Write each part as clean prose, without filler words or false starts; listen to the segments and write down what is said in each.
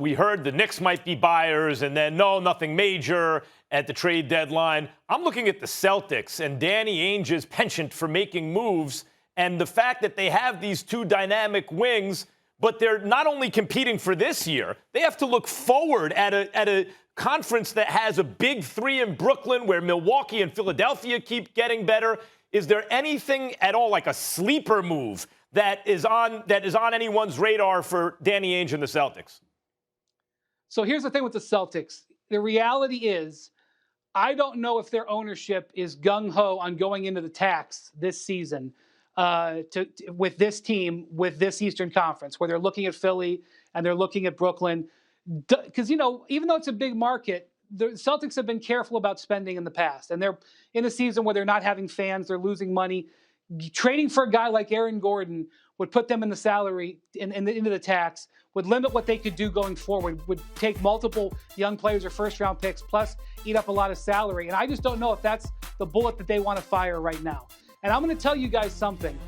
We heard the Knicks might be buyers, and then no, nothing major at the trade deadline. I'm looking at the Celtics and Danny Ainge's penchant for making moves, and the fact that they have these two dynamic wings, but they're not only competing for this year, they have to look forward at a conference that has a big three in Brooklyn where Milwaukee and Philadelphia keep getting better. Is there anything at all like a sleeper move that is on anyone's radar for Danny Ainge and the Celtics? So here's the thing with the Celtics. The reality is, I don't know if their ownership is gung-ho on going into the tax this season with this team, with this Eastern Conference, where they're looking at Philly and they're looking at Brooklyn. Because, even though it's a big market, the Celtics have been careful about spending in the past. And they're in a season where they're not having fans, they're losing money. Trading for a guy like Aaron Gordon would put them in the salary, into the tax, would limit what they could do going forward, would take multiple young players or first-round picks, plus eat up a lot of salary. And I just don't know if that's the bullet that they want to fire right now. And I'm going to tell you guys something.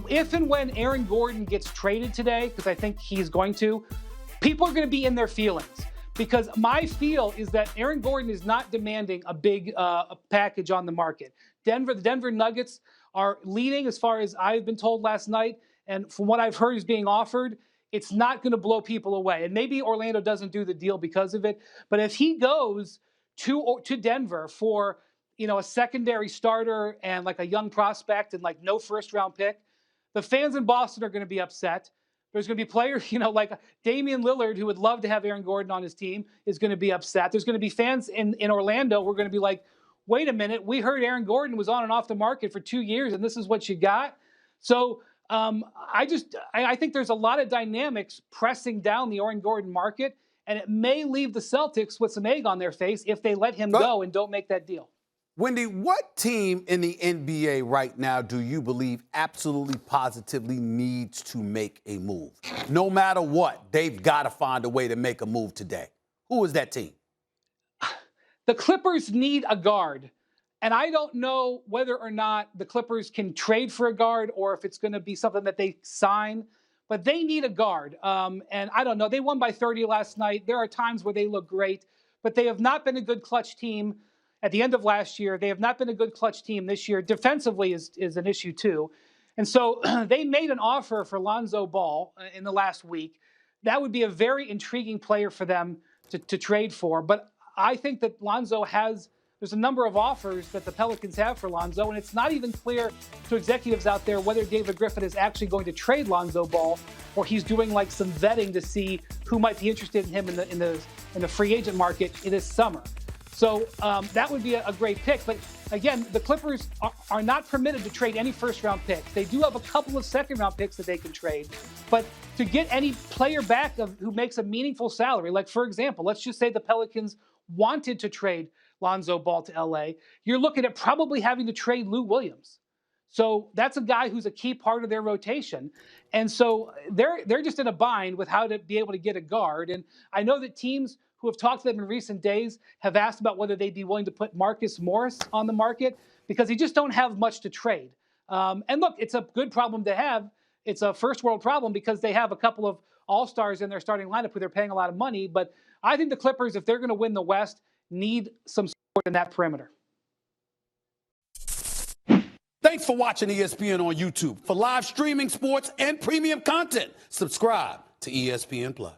If and when Aaron Gordon gets traded today, because I think he's going to, people are going to be in their feelings. Because my feel is that Aaron Gordon is not demanding a big package on the market. The Denver Nuggets are leading, as far as I've been told last night, and from what I've heard is being offered, it's not going to blow people away. And maybe Orlando doesn't do the deal because of it. But if he goes to Denver for, a secondary starter and like a young prospect and like no first-round pick, the fans in Boston are going to be upset. There's going to be players, like Damian Lillard, who would love to have Aaron Gordon on his team, is going to be upset. There's going to be fans in Orlando who are going to be like, wait a minute, we heard Aaron Gordon was on and off the market for 2 years, and this is what you got? So I think there's a lot of dynamics pressing down the Aaron Gordon market, and it may leave the Celtics with some egg on their face if they let him go and don't make that deal. Wendy, what team in the NBA right now do you believe absolutely positively needs to make a move? No matter what, they've got to find a way to make a move today. Who is that team? The Clippers need a guard. And I don't know whether or not the Clippers can trade for a guard or if it's going to be something that they sign. But they need a guard. And I don't know. They won by 30 last night. There are times where they look great. But they have not been a good clutch team at the end of last year. They have not been a good clutch team this year. Defensively is an issue, too. And so they made an offer for Lonzo Ball in the last week. That would be a very intriguing player for them to trade for. But I think that there's a number of offers that the Pelicans have for Lonzo, and it's not even clear to executives out there whether David Griffin is actually going to trade Lonzo Ball or he's doing like some vetting to see who might be interested in him in the free agent market this summer. So that would be a great pick. But again, the Clippers are not permitted to trade any first-round picks. They do have a couple of second-round picks that they can trade. But to get any player back who makes a meaningful salary, like, for example, let's just say the Pelicans wanted to trade Lonzo Ball to L.A., you're looking at probably having to trade Lou Williams. So that's a guy who's a key part of their rotation. And so they're just in a bind with how to be able to get a guard. And I know that teams who have talked to them in recent days have asked about whether they'd be willing to put Marcus Morris on the market because they just don't have much to trade. And look, it's a good problem to have. It's a first world problem because they have a couple of all-stars in their starting lineup who they're paying a lot of money. But I think the Clippers, if they're going to win the West, need some support in that perimeter. Thanks for watching ESPN on YouTube. For live streaming sports and premium content, subscribe to ESPN+.